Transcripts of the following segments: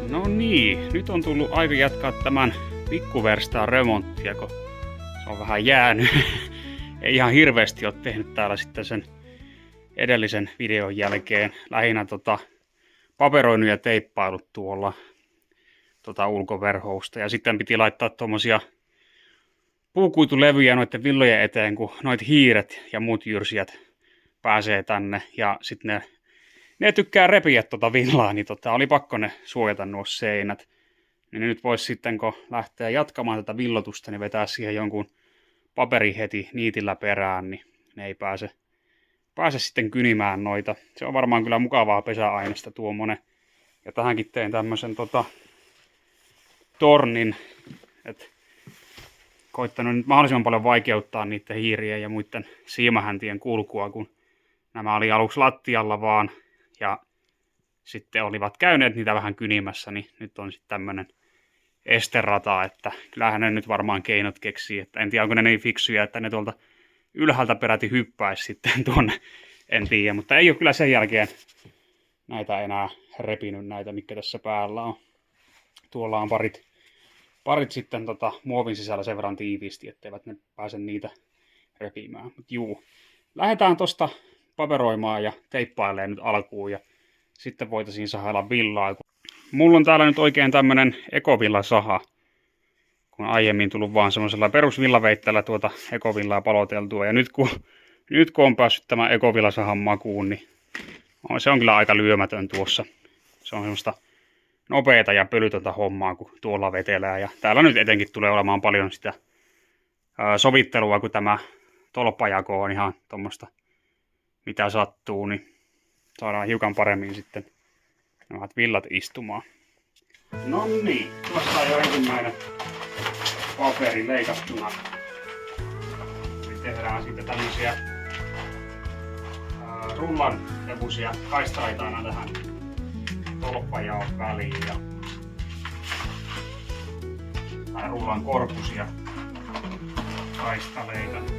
No niin, nyt on tullut aika jatkaa tämän pikkuverstaan remonttia, kun se on vähän jäänyt. Ei ihan hirveästi ole tehnyt täällä sitten sen edellisen videon jälkeen. Lähinnä paperoinut ja teippailut tuolla ulkoverhousta. Ja sitten piti laittaa tuommoisia puukuitulevyjä noiden villojen eteen, kun noit hiiret ja muut jyrsijät pääsee tänne. Ja sitten ne tykkää repiä villaa, niin oli pakko ne suojata nuo seinät. Niin nyt voisi sitten, kun lähtee jatkamaan tätä villotusta, niin vetää siihen jonkun paperi heti niitillä perään, niin ne ei pääse sitten kynimään noita. Se on varmaan kyllä mukavaa pesäaineesta tuommoinen. Ja tähänkin tein tämmöisen tornin, että koittanut nyt mahdollisimman paljon vaikeuttaa niiden hiirien ja muiden siimahäntien kulkua, kun nämä oli aluksi lattialla vaan ja sitten olivat käyneet niitä vähän kynimässä, niin nyt on sitten tämmöinen esterata, että kyllähän ne nyt varmaan keinot keksii, että en tiedä onko ne niin fiksuja, että ne tuolta ylhäältä peräti hyppäisi sitten tuonne, en tiedä, mutta ei ole kyllä sen jälkeen näitä enää repinyt näitä, mitkä tässä päällä on. Tuolla on parit sitten muovin sisällä sen verran tiiviisti, etteivät ne pääse niitä repimään. Mut juu, lähdetään tosta paperoimaan ja teippailemaan nyt alkuun ja sitten voitaisiin sahailla villaa. Mulla on täällä nyt oikein tämmönen ekovillasaha, kun aiemmin tullut vaan semmoisella perusvillaveitteellä ekovillaa paloteltua. Ja nyt kun on päässyt tämän ekovillasahan makuun, niin se on kyllä aika lyömätön tuossa. Se on semmoista nopeata ja pölytöntä hommaa, kun tuolla vetelää. Ja täällä nyt etenkin tulee olemaan paljon sitä sovittelua, kun tämä tolppajako on ihan tuommoista mitä sattuu, niin saadaan hiukan paremmin sitten nämä villat istumaan. No niin, tuossa on jo ensimmäinen paperi leikattuna. Nyt tehdään sitten tämmöisiä rullan levuisia kaistaleita aina tähän tolppajaon väliin. Tai rullan korpusia kaistaleita.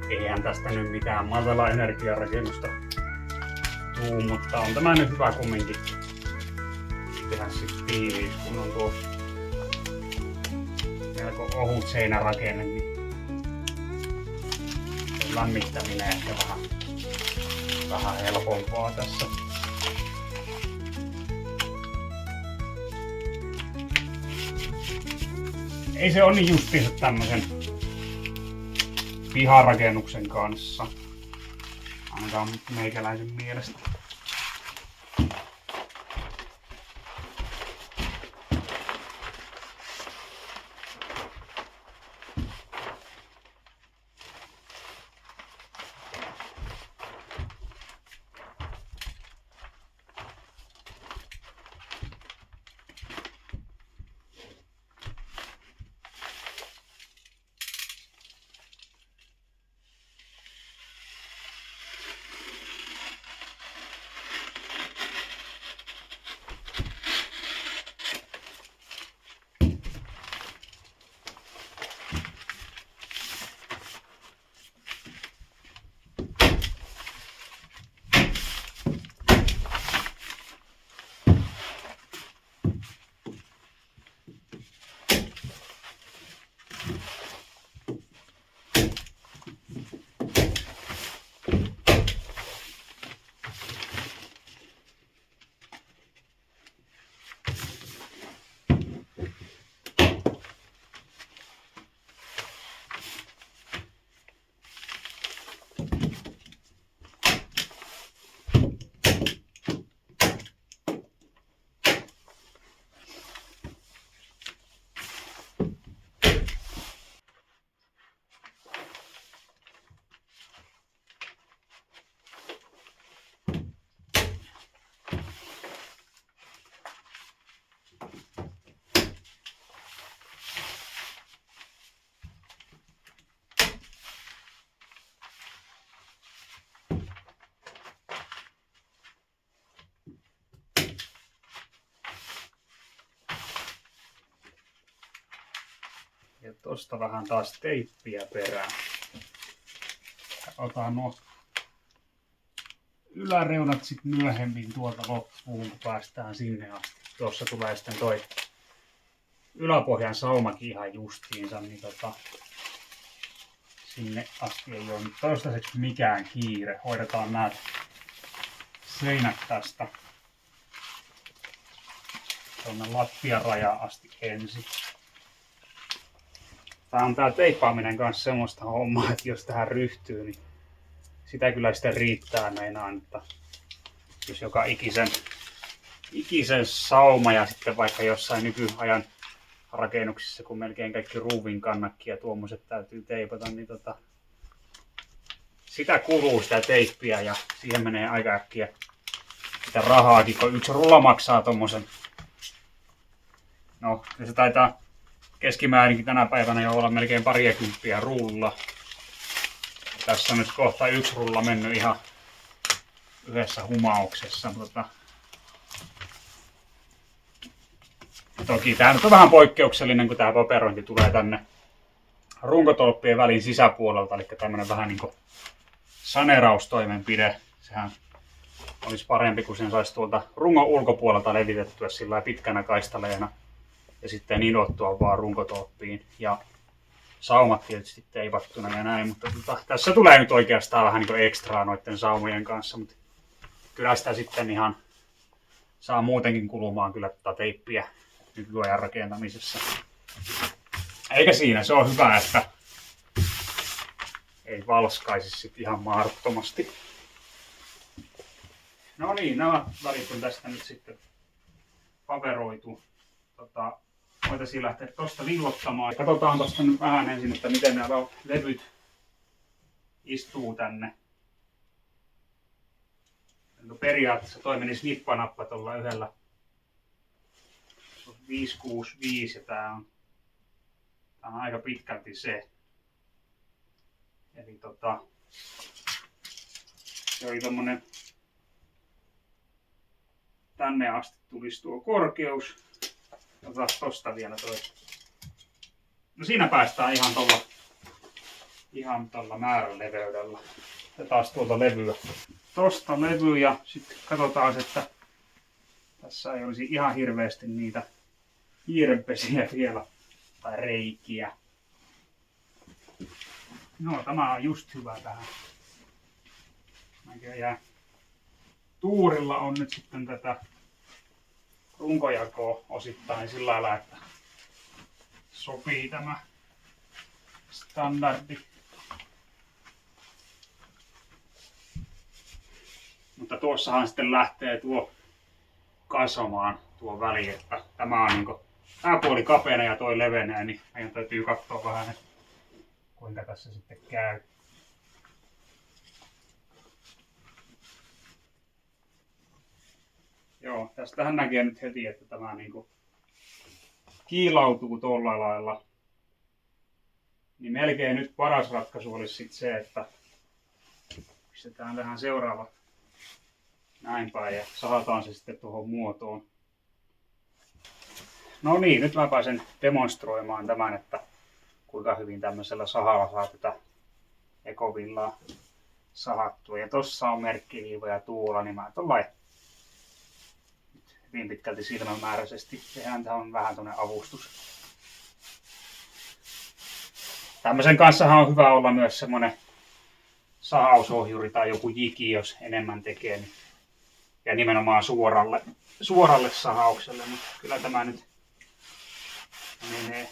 Eihän tästä nyt mitään matala energiarakennusta tuu, mutta on tämä nyt hyvä kumminkin tehdä sitten tiiviiksi, kun on tuo melko ohut seinärakenne, niin lämmittäminen ehkä vähän helpompaa tässä. Ei se ole niin justiinsa tämmösen piharakennuksen kanssa, ainakaan meikäläisen mielestä. Ja tosta vähän taas teippiä perään. Otan nuo yläreunat sitten myöhemmin tuolta loppuun, kun päästään sinne asti. Tuossa tulee sitten toi yläpohjan saumakin ihan justiinsa, niin sinne asti ei ole nyt toistaiseksi mikään kiire. Hoidetaan nämä seinät tästä tuonne lattian rajaan asti ensin. Tää teippaaminen kanssa semmoista hommaa, että jos tähän ryhtyy, niin sitä kyllä sitten riittää meinaan, että jos joka ikisen sauma ja sitten vaikka jossain nykyajan rakennuksissa, kun melkein kaikki ruuvin kannakki ja tuommoiset täytyy teipata, niin sitä kuluu sitä teippiä ja siihen menee aika äkkiä sitä rahaakin, kun yksi rulla maksaa tommosen. No, se taitaa keskimäärinkin tänä päivänä jo olla melkein pariakymppiä rulla. Tässä on nyt kohta yksi rulla mennyt ihan yhdessä humauksessa. Toki tämä nyt on vähän poikkeuksellinen, kun tämä paperointi tulee tänne runkotolppien välin sisäpuolelta, eli tämmöinen vähän niin kuin saneeraustoimenpide. Sehän olisi parempi, kun sen saisi tuolta rungon ulkopuolelta levitettyä sillä pitkänä kaistaleena ja sitten nidottua vaan runkotolppiin ja saumat tietysti teipattuna ja näin, mutta tässä tulee nyt oikeastaan vähän niin kuin ekstraa noiden saumojen kanssa, mutta kyllä sitä sitten ihan saa muutenkin kulumaan kyllä tätä teippiä nykyajan rakentamisessa. Eikä siinä, se on hyvä, että ei valskaisi sit ihan mahdottomasti. No niin, nämä välit on tästä nyt sitten paperoitu. Voitaisiin lähteä tuosta villottamaan. Katsotaan tuosta nyt vähän ensin, että miten nämä levyt istuu tänne. Periaatteessa toi menisi nippanappa tuolla yhdellä. Se on 565 ja tää on aika pitkälti se. Eli se oli tommonen, tänne asti tulisi tuo korkeus. Otetaan tosta vielä toi. No siinä päästään ihan tuolla määrän leveydellä. Ja taas tuolta levyä. Tosta levy ja sitten katsotaan, että tässä ei olisi ihan hirveästi niitä hiirenpesiä vielä tai reikiä. No, tämä on just hyvä tähän. Ja tuurilla on nyt sitten tätä runkojakoa osittain sillä lailla, että sopii tämä standardi. Mutta tuossahan sitten lähtee tuo kasvamaan tuo väli, että tämä on niinku tämä puoli kapeana ja toi levenee, niin meidän täytyy katsoa vähän, että kuinka tässä sitten käy. Joo, tästähän näkee nyt heti, että tämä niinku kiilautuu tuolla lailla. Niin melkein nyt paras ratkaisu olisi sitten se, että pistetään tähän seuraava näin päin ja sahataan se sitten tuohon muotoon. No niin, nyt mä pääsen demonstroimaan tämän, että kuinka hyvin tämmöisellä sahalla saa tätä ekovillaa sahattua. Ja tossa on merkkiviivoja tuolla, niin mä tuollain hyvin pitkälti silmämääräisesti. Sehän on vähän tuonne avustus. Tämmöisen kanssahan on hyvä olla myös semmonen sahausohjuri tai joku jiki, jos enemmän tekee. Niin, ja nimenomaan suoralle sahaukselle, mutta kyllä tämä nyt menee.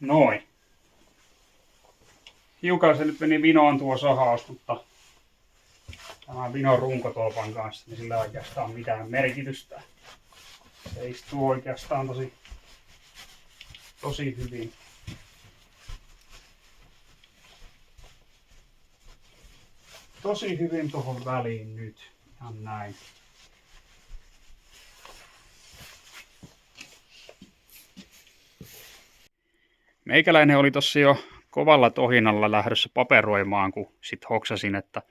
Noin. Hiukan se nyt meni vinoon tuo sahaus, mutta tämän vinon runkotolpan kanssa, niin sillä ei oikeastaan mitään merkitystä. Se istuu oikeastaan tosi hyvin. Tosi hyvin tuohon väliin nyt. Ihan näin. Meikäläinen oli tossa jo kovalla tohinalla lähdössä paperoimaan, kun sit hoksasin, että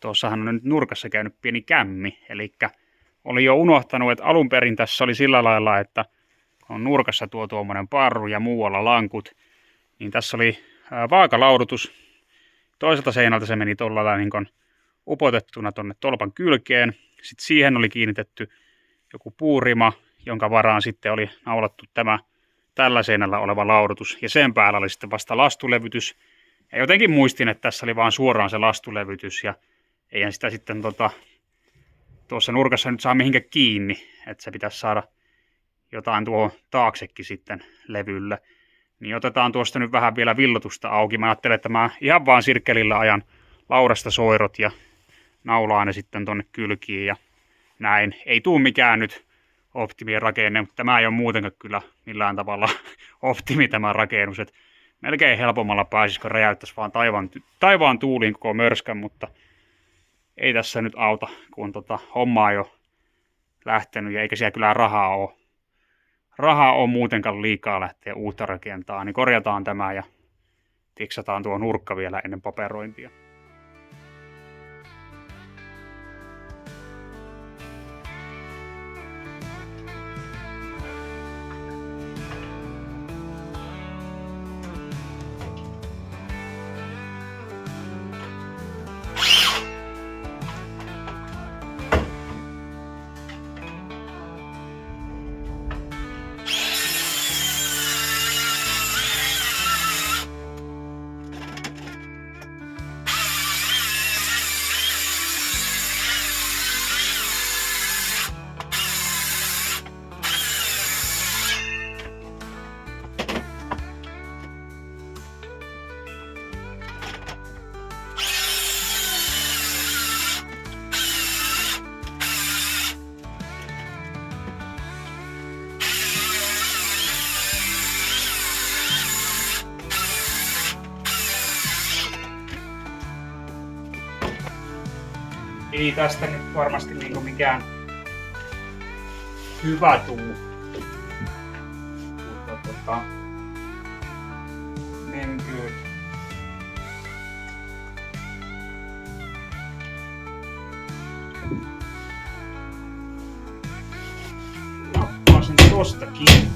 tuossahan on nyt nurkassa käynyt pieni kämmi. Eli oli jo unohtanut, että alun perin tässä oli sillä lailla, että on nurkassa tuommoinen parru ja muualla lankut, niin tässä oli vaakalaudutus. Toiselta seinältä se meni tuolla lailla niin upotettuna tonne tolpan kylkeen. Sitten siihen oli kiinnitetty joku puurima, jonka varaan sitten oli naulattu tämä tällä seinällä oleva laudutus. Ja sen päällä oli sitten vasta lastulevytys. Ja jotenkin muistin, että tässä oli vaan suoraan se lastulevytys. Ja eihän sitä sitten tuossa nurkassa nyt saa mihinkään kiinni. Että se pitäisi saada jotain tuohon taaksekin sitten levylle. Niin otetaan tuosta nyt vähän vielä villotusta auki. Mä ajattelen, että mä ihan vaan sirkkelillä ajan laudasta soirot ja naulaan ne sitten tonne kylkiin ja näin. Ei tuu mikään nyt optimien rakenne, mutta tämä ei ole muutenkaan kyllä millään tavalla optimi tämä rakennus. Et melkein helpommalla pääsis, kun räjäyttäisi vaan taivaan tuuliin koko mörskän, mutta ei tässä nyt auta, kun homma on jo lähtenyt ja eikä siellä kyllä rahaa on muutenkaan liikaa lähteä uutta rakentaa, niin korjataan tämä ja tiksataan tuo nurkka vielä ennen paperointia. Ei tästä nyt varmasti niinku mikään hyvä tuu. Mutta menköön. Nappaa sen tosta kiinni.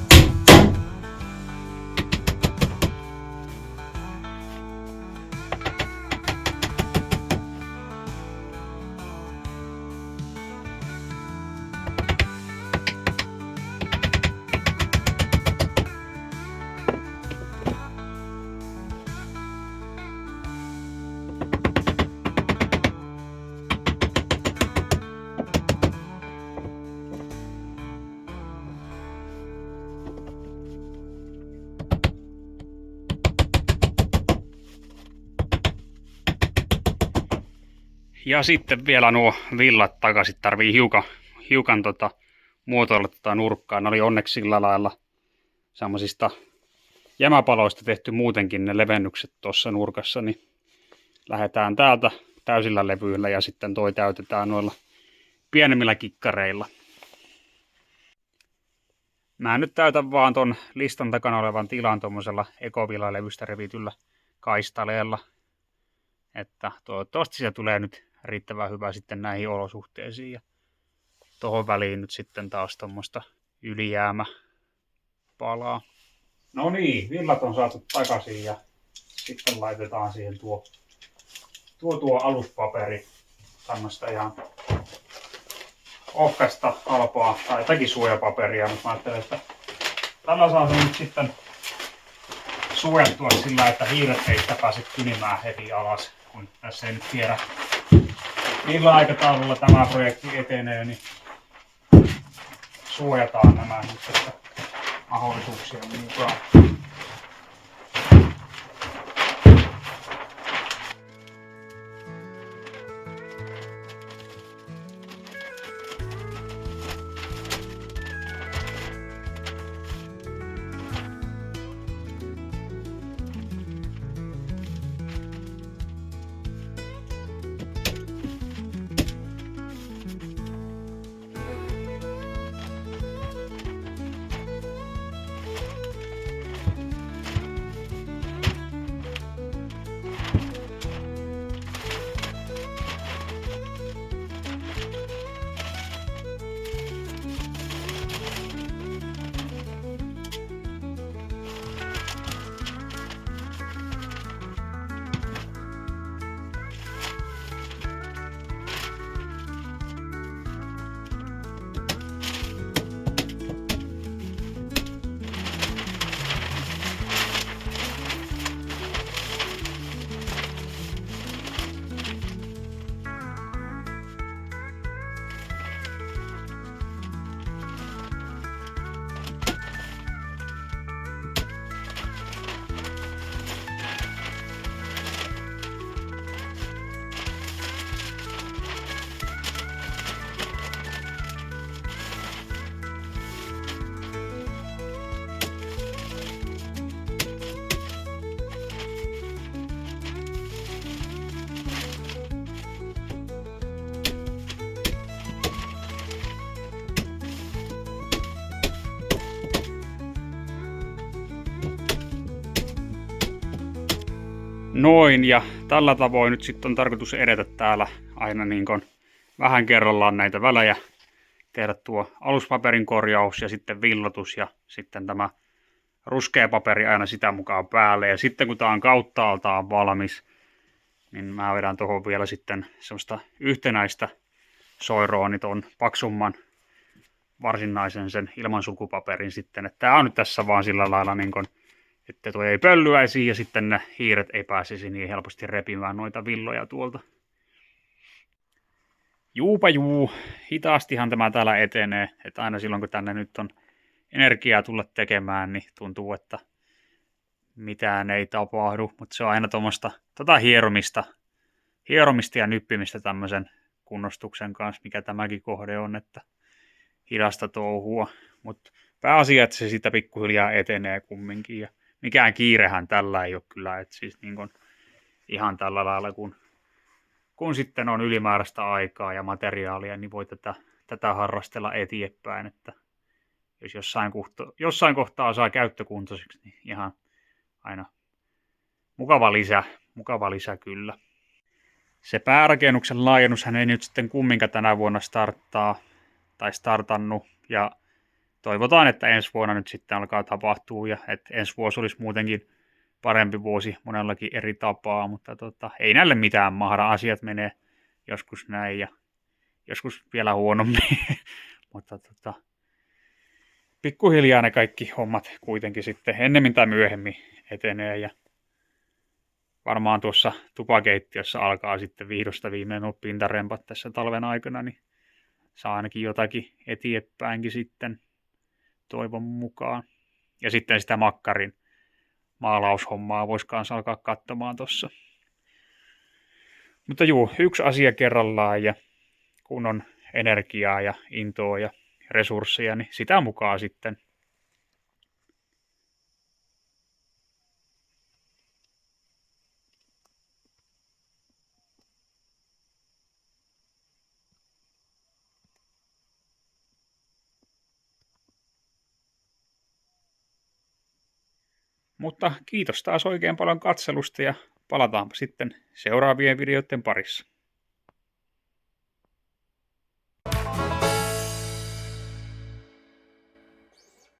Ja sitten vielä nuo villat takaisin. Tarvii hiukan muotoilla nurkkaa. Ne oli onneksi sillä lailla semmoisista jämäpaloista tehty muutenkin ne levennykset tuossa nurkassa. Niin lähdetään täältä täysillä levyillä ja sitten toi täytetään noilla pienemmillä kikkareilla. Mä nyt täytän vaan ton listan takana olevan tilan tuommoisella Ecovilla-levystä revityllä kaistaleella. Että toivottavasti se tulee nyt riittävän hyvä sitten näihin olosuhteisiin. Ja tuohon väliin nyt sitten taas tuommoista ylijäämäpalaa. No niin, villat on saatu takaisin ja sitten laitetaan siihen tuo aluspaperi tämmöistä ihan ohkaista halpaa tai jotakin suojapaperia, mutta mä ajattelen, että tällä saa se nyt sitten suojattua sillä, että hiiret ei sitä pääse kynimään heti alas, kun tässä ei nyt tiedä millä aikataululla tämä projekti etenee, niin suojataan nämä nyt tästä mahdollisuuksien mukaan. Noin, ja tällä tavoin nyt sitten on tarkoitus edetä täällä aina niin kuin vähän kerrallaan näitä välejä, tehdä tuo aluspaperin korjaus ja sitten villotus ja sitten tämä ruskea paperi aina sitä mukaan päälle. Ja sitten kun tää on kauttaaltaan valmis, niin mä vedän tuohon vielä sitten semmoista yhtenäistä soiroa, niin ton paksumman varsinaisen sen ilmansulkupaperin sitten. Että tää on nyt tässä vaan sillä lailla niin kun, että tuo ei pöllyäisi ja sitten ne hiiret ei pääsisi niin helposti repimään noita villoja tuolta. Juupa juu, hitaastihan tämä täällä etenee, että aina silloin kun tänne nyt on energiaa tulla tekemään, niin tuntuu, että mitään ei tapahdu, mutta se on aina tuommoista hieromista ja nyppimistä tämmöisen kunnostuksen kanssa, mikä tämäkin kohde on, että hidasta touhua, mutta pääasia, että se sitä pikkuhiljaa etenee kumminkin, ja mikään kiirehän tällä ei ole kyllä, että siis niin kun ihan tällä lailla, kun sitten on ylimääräistä aikaa ja materiaalia, niin voi tätä harrastella eteenpäin, että jos jossain kohtaa saa käyttökuntoiseksi, niin ihan aina mukava lisä kyllä. Se päärakennuksen laajennushan ei nyt sitten kumminkaan tänä vuonna startannut, ja toivotaan, että ensi vuonna nyt sitten alkaa tapahtua, ja että ensi vuosi olisi muutenkin parempi vuosi monellakin eri tapaa, mutta ei näille mitään mahda, asiat menee joskus näin ja joskus vielä huonommin, mutta pikkuhiljaa ne kaikki hommat kuitenkin sitten ennemmin tai myöhemmin etenee, ja varmaan tuossa tupakeittiössä alkaa sitten vihdosta viimein nuo pintarempat tässä talven aikana, niin saa ainakin jotakin eteenpäinkin sitten toivon mukaan. Ja sitten sitä makkarin maalaushommaa voisi kanssa alkaa katsomaan tuossa. Mutta juu, yksi asia kerrallaan, ja kun on energiaa ja intoa ja resursseja, niin sitä mukaan sitten. Mutta kiitos taas oikein paljon katselusta, ja palataanpa sitten seuraavien videoiden parissa.